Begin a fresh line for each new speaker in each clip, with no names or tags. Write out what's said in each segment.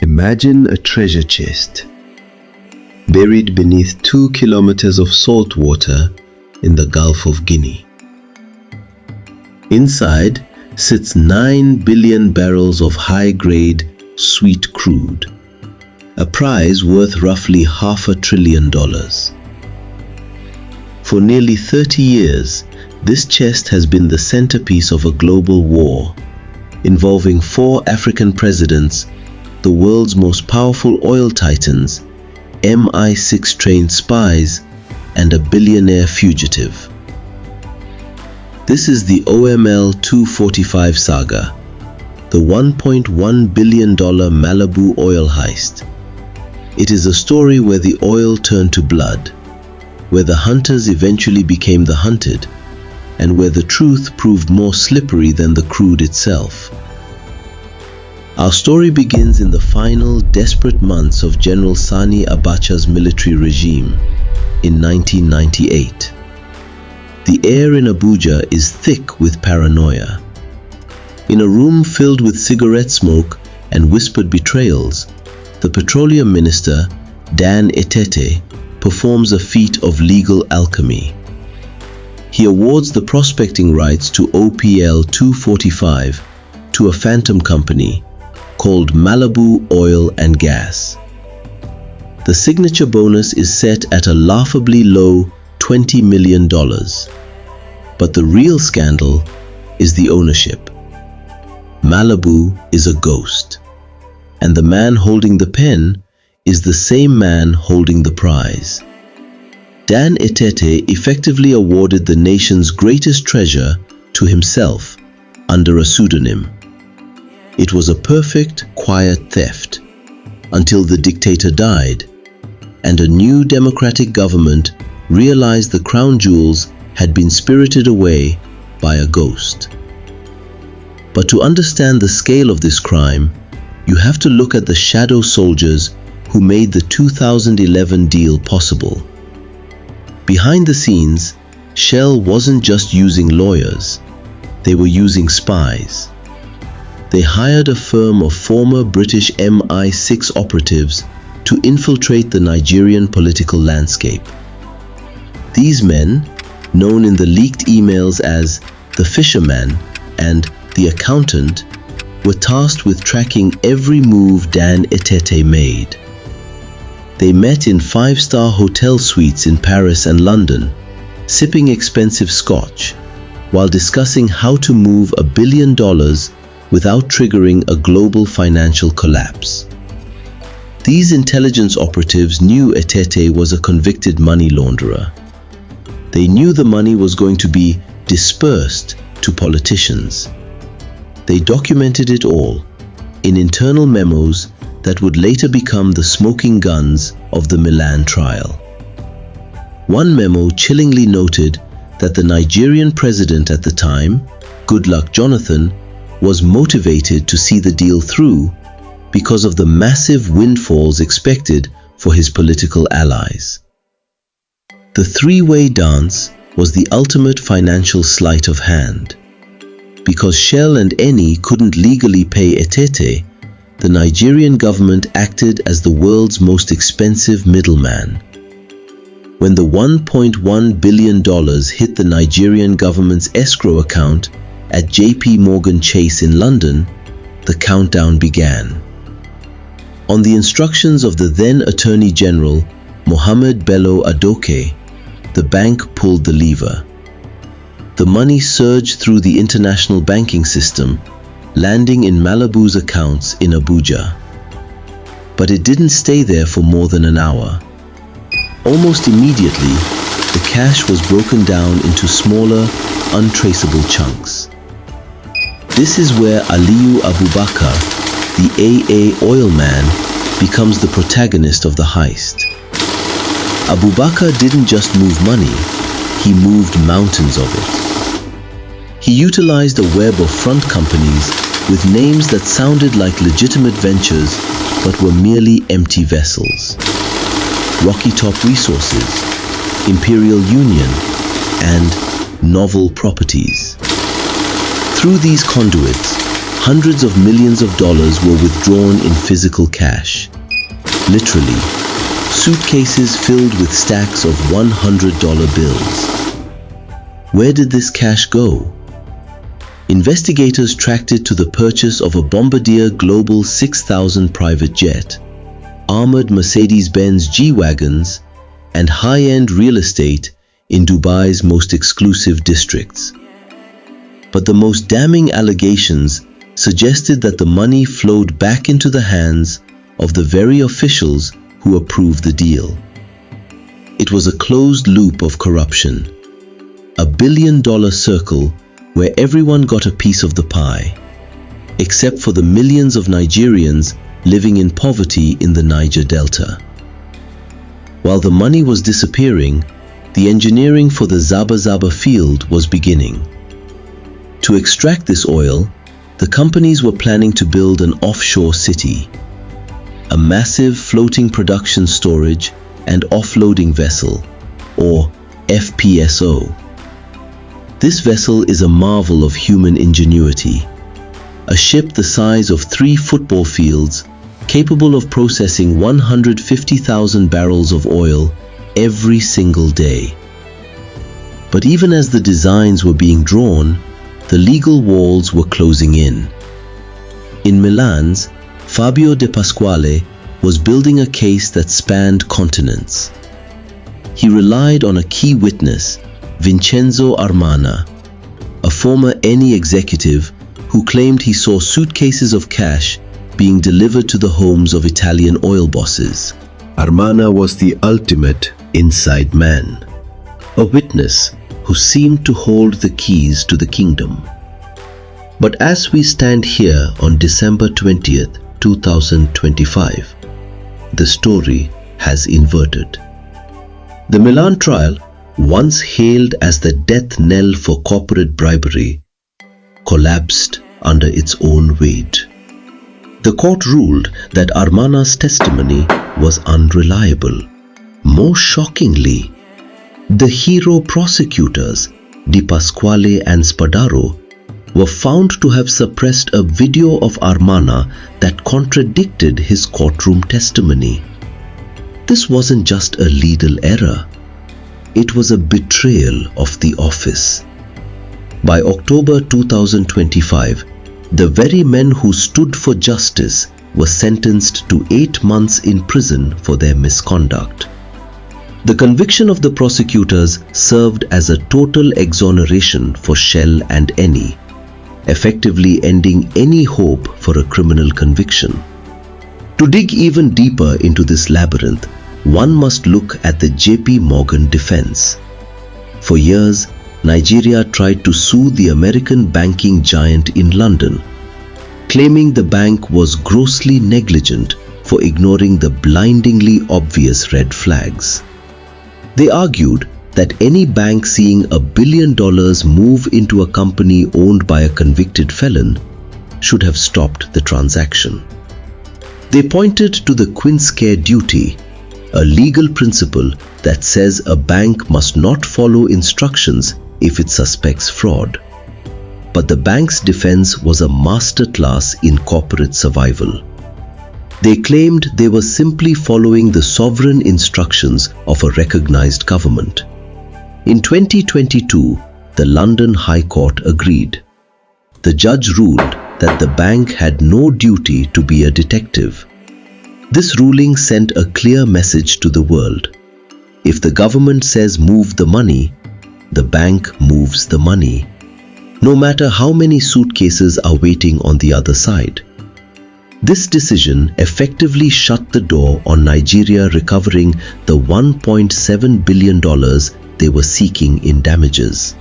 Imagine a treasure chest buried beneath 2 kilometers of salt water in the Gulf of Guinea. Inside sits 9 billion barrels of high-grade sweet crude, a prize worth roughly $500 billion. For nearly 30 years, this chest has been the centerpiece of a global war involving 4 African presidents, the world's most powerful oil titans, MI6 trained spies, and a billionaire fugitive. This is the OML 245 saga, the $1.1 billion Malabu oil heist. It is a story where the oil turned to blood, where the hunters eventually became the hunted, and where the truth proved more slippery than the crude itself. Our story begins in the final, desperate months of General Sani Abacha's military regime in 1998. The air in Abuja is thick with paranoia. In a room filled with cigarette smoke and whispered betrayals, the petroleum minister, Dan Etete, performs a feat of legal alchemy. He awards the prospecting rights to OPL 245 to a phantom company called Malabu Oil and Gas. The signature bonus is set at a laughably low $20 million. But the real scandal is the ownership. Malabu is a ghost, and the man holding the pen is the same man holding the prize. Dan Etete effectively awarded the nation's greatest treasure to himself under a pseudonym. It was a perfect, quiet theft until the dictator died and a new democratic government realized the crown jewels had been spirited away by a ghost. But to understand the scale of this crime, you have to look at the shadow soldiers who made the 2011 deal possible. Behind the scenes, Shell wasn't just using lawyers, they were using spies. They hired a firm of former British MI6 operatives to infiltrate the Nigerian political landscape. These men, known in the leaked emails as the fisherman and the accountant, were tasked with tracking every move Dan Etete made. They met in 5-star hotel suites in Paris and London, sipping expensive scotch, while discussing how to move $1 billion without triggering a global financial collapse. These intelligence operatives knew Etete was a convicted money launderer. They knew the money was going to be dispersed to politicians. They documented it all in internal memos that would later become the smoking guns of the Milan trial. One memo chillingly noted that the Nigerian president at the time, Goodluck Jonathan, was motivated to see the deal through because of the massive windfalls expected for his political allies. The three-way dance was the ultimate financial sleight of hand. Because Shell and Eni couldn't legally pay Etete, the Nigerian government acted as the world's most expensive middleman. When the $1.1 billion hit the Nigerian government's escrow account at JP Morgan Chase in London, the countdown began. On the instructions of the then Attorney General, Mohammed Bello Adoke, the bank pulled the lever. The money surged through the international banking system, landing in Malabu's accounts in Abuja. But it didn't stay there for more than an hour. Almost immediately, the cash was broken down into smaller, untraceable chunks. This is where Aliyu Abubakar, the AA oil man, becomes the protagonist of the heist. Abubakar didn't just move money, he moved mountains of it. He utilized a web of front companies with names that sounded like legitimate ventures but were merely empty vessels. Rocky Top Resources, Imperial Union, and Novel Properties. Through these conduits, hundreds of millions of dollars were withdrawn in physical cash. Literally, suitcases filled with stacks of $100 bills. Where did this cash go? Investigators tracked it to the purchase of a Bombardier Global 6000 private jet, armored Mercedes-Benz G-Wagons, and high-end real estate in Dubai's most exclusive districts. But the most damning allegations suggested that the money flowed back into the hands of the very officials who approved the deal. It was a closed loop of corruption, a billion-dollar circle where everyone got a piece of the pie, except for the millions of Nigerians living in poverty in the Niger Delta. While the money was disappearing, the engineering for the Zaba field was beginning. To extract this oil, the companies were planning to build an offshore city, a massive floating production storage and offloading vessel, or FPSO. This vessel is a marvel of human ingenuity, a ship the size of 3 football fields, capable of processing 150,000 barrels of oil every single day. But even as the designs were being drawn, the legal walls were closing in. In Milan's, Fabio De Pasquale was building a case that spanned continents. He relied on a key witness, Vincenzo Armana, a former Eni executive who claimed he saw suitcases of cash being delivered to the homes of Italian oil bosses. Armana was the ultimate inside man, a witness who seemed to hold the keys to the kingdom. But as we stand here on December 20th, 2025, the story has inverted. The Milan trial, once hailed as the death knell for corporate bribery, collapsed under its own weight. The court ruled that Armana's testimony was unreliable. More shockingly, the hero prosecutors, Di Pasquale and Spadaro, were found to have suppressed a video of Armana that contradicted his courtroom testimony. This wasn't just a legal error. It was a betrayal of the office. By October 2025, the very men who stood for justice were sentenced to 8 months in prison for their misconduct. The conviction of the prosecutors served as a total exoneration for Shell and Eni, effectively ending any hope for a criminal conviction. To dig even deeper into this labyrinth, one must look at the JP Morgan defense. For years, Nigeria tried to sue the American banking giant in London, claiming the bank was grossly negligent for ignoring the blindingly obvious red flags. They argued that any bank seeing $1 billion move into a company owned by a convicted felon should have stopped the transaction. They pointed to the Quinscare duty, a legal principle that says a bank must not follow instructions if it suspects fraud. But the bank's defense was a masterclass in corporate survival. They claimed they were simply following the sovereign instructions of a recognized government. In 2022, the London High Court agreed. The judge ruled that the bank had no duty to be a detective. This ruling sent a clear message to the world. If the government says move the money, the bank moves the money, no matter how many suitcases are waiting on the other side. This decision effectively shut the door on Nigeria recovering the $1.7 billion they were seeking in damages.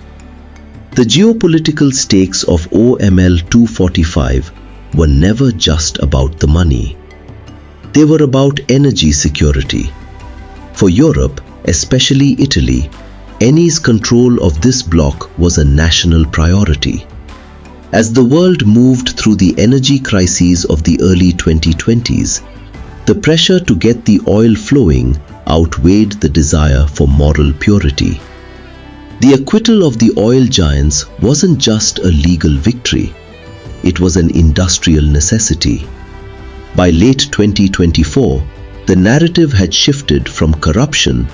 The geopolitical stakes of OML 245 were never just about the money. They were about energy security. For Europe, especially Italy, Eni's control of this block was a national priority. As the world moved through the energy crises of the early 2020s, the pressure to get the oil flowing outweighed the desire for moral purity. The acquittal of the oil giants wasn't just a legal victory. it was an industrial necessity. By late 2024, the narrative had shifted from corruption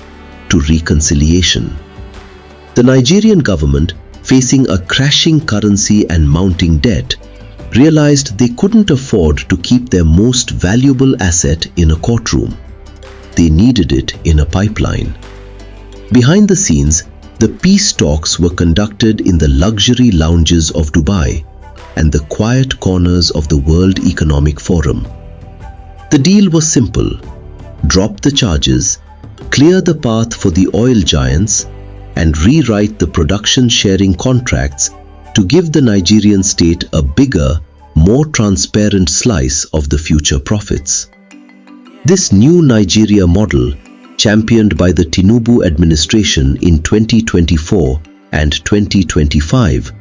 to reconciliation. The Nigerian government, facing a crashing currency and mounting debt, realized they couldn't afford to keep their most valuable asset in a courtroom. They needed it in a pipeline. Behind the scenes, the peace talks were conducted in the luxury lounges of Dubai and the quiet corners of the World Economic Forum. The deal was simple: drop the charges, clear the path for the oil giants, and rewrite the production-sharing contracts to give the Nigerian state a bigger, more transparent slice of the future profits. This new Nigeria model, championed by the Tinubu administration in 2024 and 2025,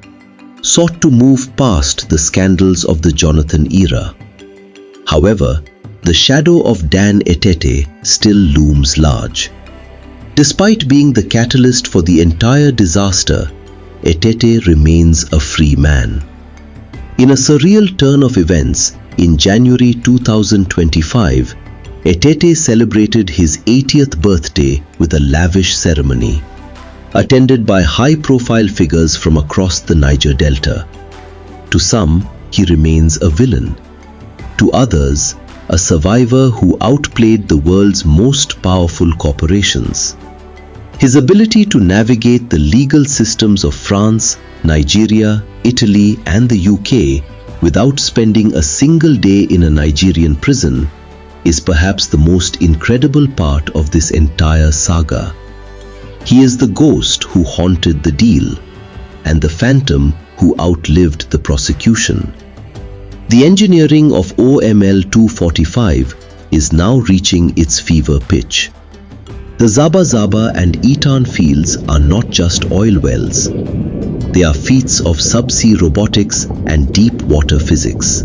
sought to move past the scandals of the Jonathan era. However, the shadow of Dan Etete still looms large. Despite being the catalyst for the entire disaster, Etete remains a free man. In a surreal turn of events, in January 2025, Etete celebrated his 80th birthday with a lavish ceremony, attended by high-profile figures from across the Niger Delta. To some, he remains a villain. To others, a survivor who outplayed the world's most powerful corporations. His ability to navigate the legal systems of France, Nigeria, Italy, and the UK without spending a single day in a Nigerian prison is perhaps the most incredible part of this entire saga. He is the ghost who haunted the deal and the phantom who outlived the prosecution. The engineering of OML 245 is now reaching its fever pitch. The Zaba and Etan fields are not just oil wells. They are feats of subsea robotics and deep water physics.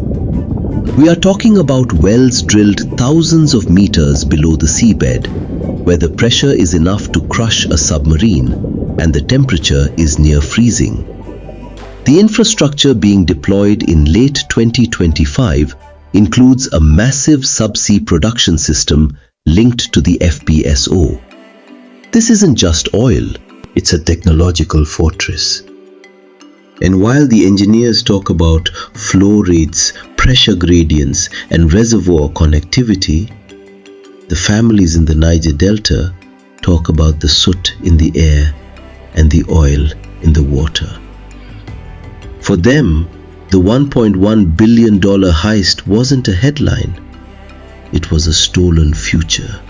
We are talking about wells drilled thousands of meters below the seabed, where the pressure is enough to crush a submarine and the temperature is near freezing. The infrastructure being deployed in late 2025 includes a massive subsea production system linked to the FPSO. This isn't just oil, it's a technological fortress. And while the engineers talk about flow rates, pressure gradients, and reservoir connectivity, the families in the Niger Delta talk about the soot in the air and the oil in the water. For them, the $1.1 billion heist wasn't a headline. It was a stolen future.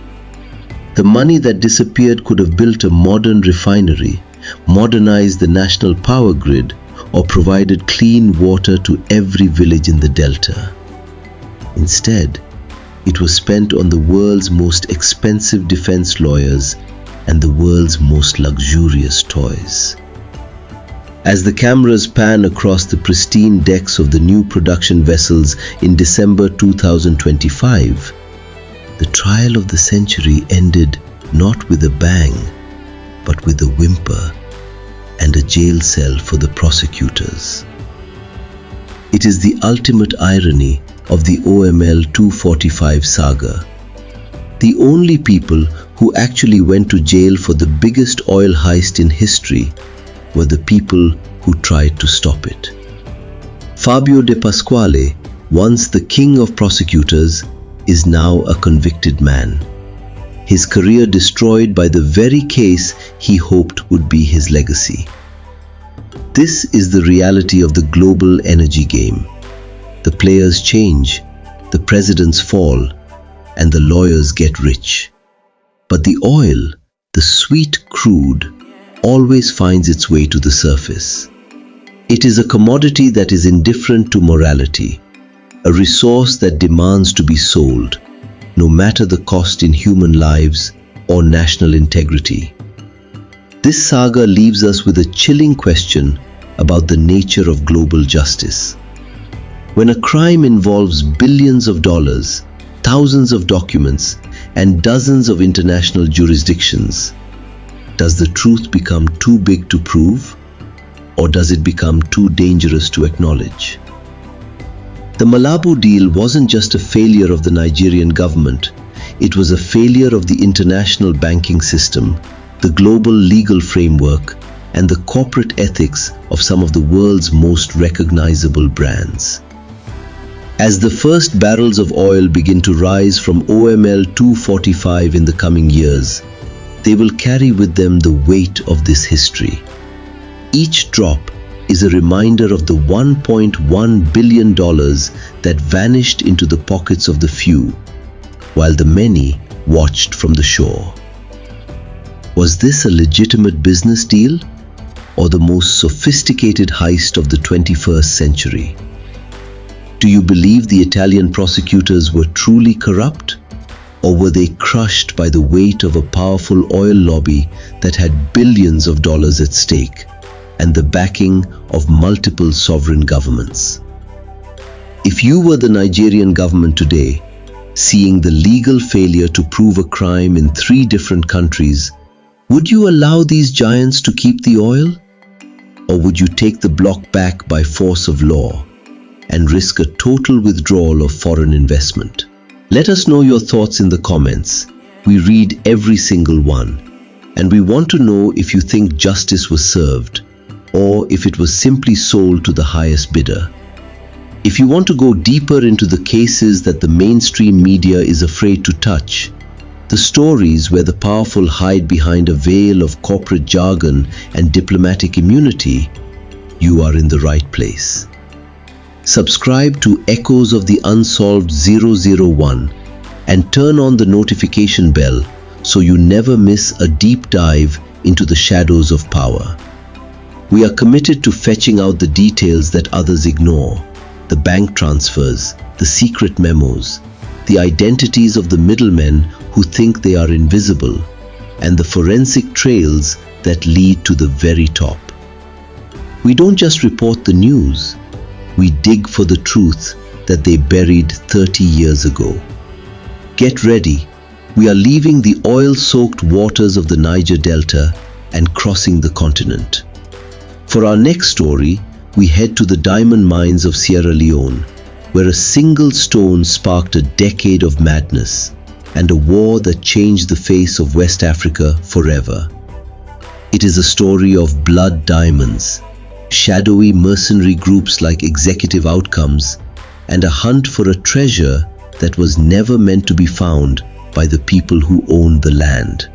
The money that disappeared could have built a modern refinery, modernized the national power grid, or provided clean water to every village in the Delta. Instead, it was spent on the world's most expensive defense lawyers and the world's most luxurious toys. As the cameras pan across the pristine decks of the new production vessels in December 2025, the trial of the century ended not with a bang, but with a whimper and a jail cell for the prosecutors. It is the ultimate irony of the OML 245 saga. The only people who actually went to jail for the biggest oil heist in history were the people who tried to stop it. Fabio De Pasquale, once the king of prosecutors, is now a convicted man. His career destroyed by the very case he hoped would be his legacy. This is the reality of the global energy game. The players change, the presidents fall, and the lawyers get rich. But the oil, the sweet crude, always finds its way to the surface. It is a commodity that is indifferent to morality, a resource that demands to be sold, no matter the cost in human lives or national integrity. This saga leaves us with a chilling question about the nature of global justice. When a crime involves billions of dollars, thousands of documents, and dozens of international jurisdictions, does the truth become too big to prove, or does it become too dangerous to acknowledge? The Malabu deal wasn't just a failure of the Nigerian government, it was a failure of the international banking system, the global legal framework, and the corporate ethics of some of the world's most recognizable brands. As the first barrels of oil begin to rise from OML 245 in the coming years, they will carry with them the weight of this history. Each drop is a reminder of the $1.1 billion that vanished into the pockets of the few, while the many watched from the shore. Was this a legitimate business deal, or the most sophisticated heist of the 21st century? Do you believe the Italian prosecutors were truly corrupt, or were they crushed by the weight of a powerful oil lobby that had billions of dollars at stake and the backing of multiple sovereign governments? If you were the Nigerian government today, seeing the legal failure to prove a crime in 3 different countries, would you allow these giants to keep the oil? Or would you take the block back by force of law and risk a total withdrawal of foreign investment? Let us know your thoughts in the comments. We read every single one, and we want to know if you think justice was served, or if it was simply sold to the highest bidder. If you want to go deeper into the cases that the mainstream media is afraid to touch, the stories where the powerful hide behind a veil of corporate jargon and diplomatic immunity, you are in the right place. Subscribe to Echoes of the Unsolved 001 and turn on the notification bell so you never miss a deep dive into the shadows of power. We are committed to fetching out the details that others ignore, the bank transfers, the secret memos, the identities of the middlemen who think they are invisible, and the forensic trails that lead to the very top. We don't just report the news, we dig for the truth that they buried 30 years ago. Get ready, we are leaving the oil-soaked waters of the Niger Delta and crossing the continent. For our next story, we head to the diamond mines of Sierra Leone, where a single stone sparked a decade of madness and a war that changed the face of West Africa forever. It is a story of blood diamonds, shadowy mercenary groups like Executive Outcomes, and a hunt for a treasure that was never meant to be found by the people who owned the land.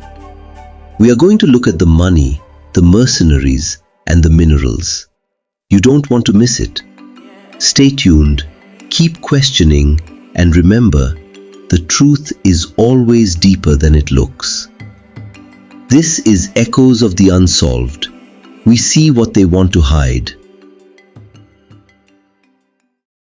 We are going to look at the money, the mercenaries, and the minerals. You don't want to miss it. Stay tuned, keep questioning, and remember, the truth is always deeper than it looks. This is Echoes of the Unsolved. We see what they want to hide,